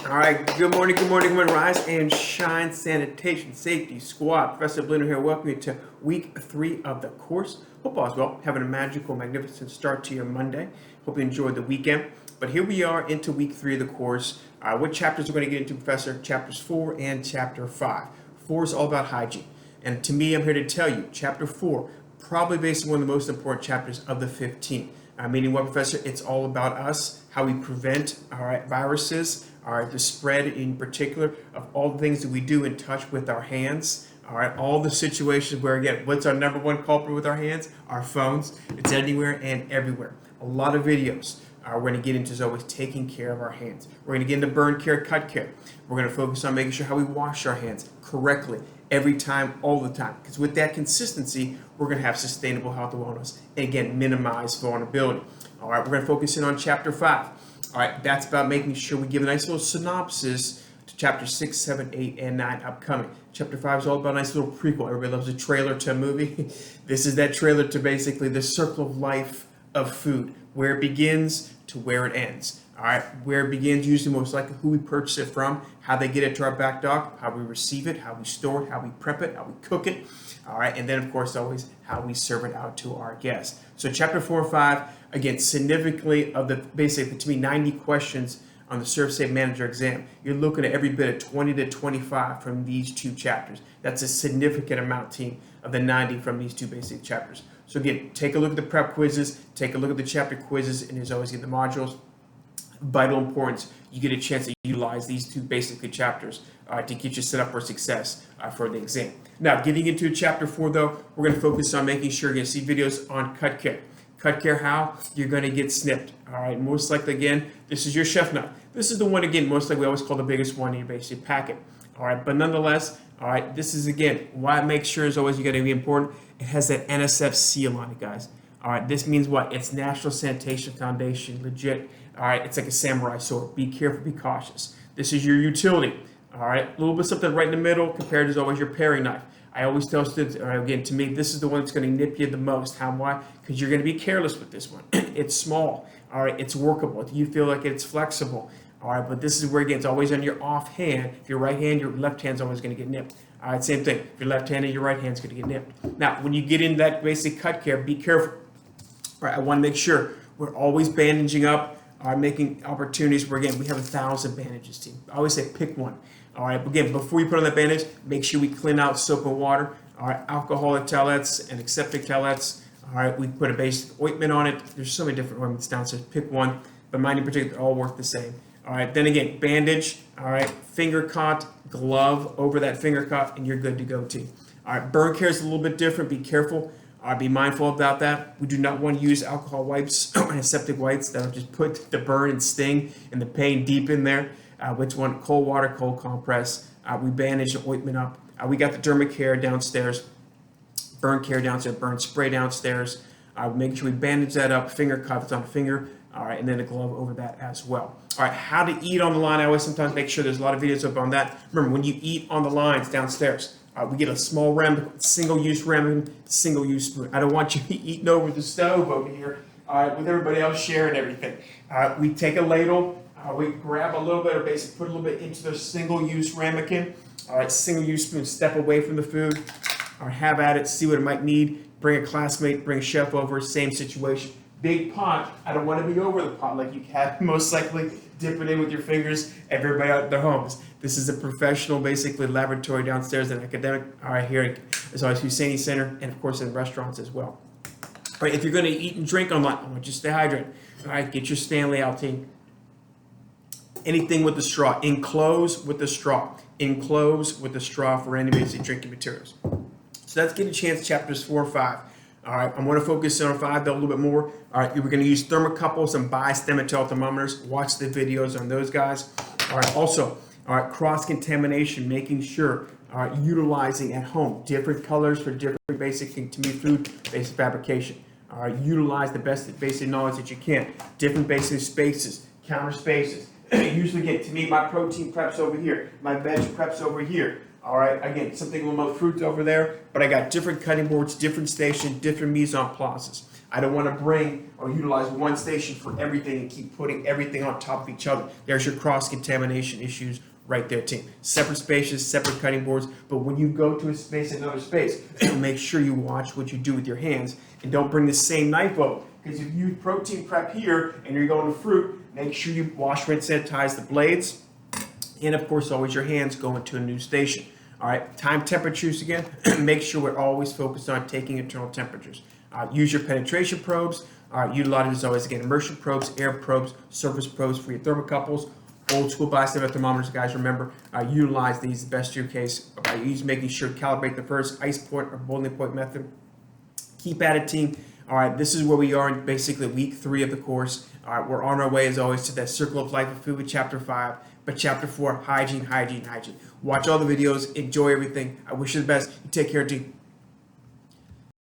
All right, good morning, good morning, good morning. Rise and shine, sanitation, safety squad. Professor Blinder here. Welcome you to week 3 of the course. Hope all is well. Having a magical, magnificent start to your Monday. Hope you enjoyed the weekend. But here we are into week 3 of the course. What chapters we're going to get into, Professor? Chapters 4 and chapter 5. 4 is all about hygiene. And to me, I'm here to tell you, chapter 4, probably basically one of the most important chapters of the 15. Meaning what, Professor? It's all about us, how we prevent viruses, the spread in particular of all the things that we do in touch with our hands. All the situations where, again, what's our number one culprit with our hands? Our phones. It's anywhere and everywhere. A lot of videos we're going to get into is always taking care of our hands. We're going to get into burn care, cut care. We're going to focus on making sure how we wash our hands correctly every time, all the time. Because with that consistency, we're going to have sustainable health and wellness. And again, minimize vulnerability. All right, we're going to focus in on chapter 5. All right, that's about making sure we give a nice little synopsis to chapter 6, 7, 8, and 9 upcoming. Chapter 5 is all about a nice little prequel. Everybody loves a trailer to a movie. This is that trailer to basically the circle of life of food, where it begins to where it ends. All right, where it begins, usually most likely who we purchase it from, how they get it to our back dock, how we receive it, how we store it, how we prep it, how we cook it. All right, and then of course always how we serve it out to our guests. So chapter 4 and 5, again, significantly of the basically between 90 questions on the ServSafe Manager exam. You're looking at every bit of 20 to 25 from these two chapters. That's a significant amount, team, of the 90 from these two basic chapters. So again, take a look at the prep quizzes, take a look at the chapter quizzes, and there's always in the modules. Vital importance, you get a chance to utilize these two basically chapters to get you set up for success for the exam. Now, getting into chapter 4, though, we're going to focus on making sure you're going to see videos on cut care. Cut care, how you're going to get snipped. All right, most likely, again, this is your chef knife. This is the one, again, most likely we always call the biggest one in your basic packet. All right, but nonetheless, all right, this is, again, why I make sure is always going to be important. It has that NSF seal on it, guys. All right, this means what? It's National Sanitation Foundation, legit. All right, it's like a samurai sword. Be careful, be cautious. This is your utility. All right, a little bit something right in the middle compared to always your paring knife. I always tell students, again, to me, this is the one that's going to nip you the most. How, why? Because you're going to be careless with this one. It's small. All right, it's workable. You feel like it's flexible. All right, but this is where, again, it's always on your off hand. If your right hand, your left hand's always going to get nipped. All right, same thing. If your left hand and your right hand's going to get nipped. Now, when you get in that basic cut care, be careful. All right, I want to make sure we're always bandaging up, making opportunities where, again, we have 1,000 bandages, team. I always say pick one. All right, but again, before you put on that bandage, make sure we clean out soap and water. All right, alcoholic towelettes and aseptic towelettes. All right, we put a basic ointment on it. There's so many different ointments downstairs. Pick one, but mine in particular, they all work the same. All right, then again, bandage. All right, finger cut, glove over that finger cut, and you're good to go, team. All right, burn care is a little bit different. Be careful. Be mindful about that. We do not want to use alcohol wipes or aseptic wipes that'll just put the burn and sting and the pain deep in there. Which one? Cold water, cold compress. We bandage the ointment up. We got the Dermacare downstairs, burn care downstairs, burn spray downstairs. Make sure we bandage that up, finger cuff, it's on the finger. All right, and then a glove over that as well. All right, how to eat on the line. I always sometimes make sure there's a lot of videos up on that. Remember, when you eat on the lines downstairs, we get a small single-use ramen, single-use spoon. I don't want you eating over the stove over here with everybody else sharing everything. We take a ladle. We grab a little bit of basic, put a little bit into the single-use ramekin. All right, single-use spoon, step away from the food. Or have at it, see what it might need. Bring a classmate, bring a chef over, same situation. Big pot, I don't want to be over the pot like you have most likely. Dip it in with your fingers, everybody out at their homes. This is a professional, basically, laboratory downstairs and academic. All right, here is always Husseini Center, and of course in restaurants as well. All right, if you're going to eat and drink online, I want you to stay hydrated. All right, get your Stanley out, team. Anything with the straw, enclose with the straw. Enclose with the straw for any basic drinking materials. So let's get a chance, chapters 4 and 5. All right, I'm going to focus on 5 though, a little bit more. All right, we're going to use thermocouples and bi-Stematol thermometers. Watch the videos on those guys. All right, also, all right, cross-contamination, making sure, all right, utilizing at home different colors for different basic, to me, food, basic fabrication. All right, utilize the best basic knowledge that you can. Different basic spaces, counter spaces. Usually, again, to me, my protein prep's over here. My veg prep's over here. All right, again, something with my fruits over there. But I got different cutting boards, different stations, different mise en places. I don't want to bring or utilize one station for everything and keep putting everything on top of each other. There's your cross-contamination issues right there, team. Separate spaces, separate cutting boards, but when you go to a space, another space, make sure you watch what you do with your hands and don't bring the same knife over. Because if you protein prep here and you're going to fruit, make sure you wash, rinse, sanitize the blades, and of course, always your hands going to a new station. All right, time temperatures again. Make sure we're always focused on taking internal temperatures. Use your penetration probes. Utilize as always again immersion probes, air probes, surface probes for your thermocouples. Old school bystander thermometers, guys. Remember, utilize these the best to your case by making sure to calibrate the first ice point or boiling point method. Keep at it, team. All right, this is where we are in basically week 3 of the course. All right, we're on our way as always to that circle of life of food with chapter 5. But chapter 4, hygiene, hygiene, hygiene. Watch all the videos, enjoy everything. I wish you the best. You take care, team.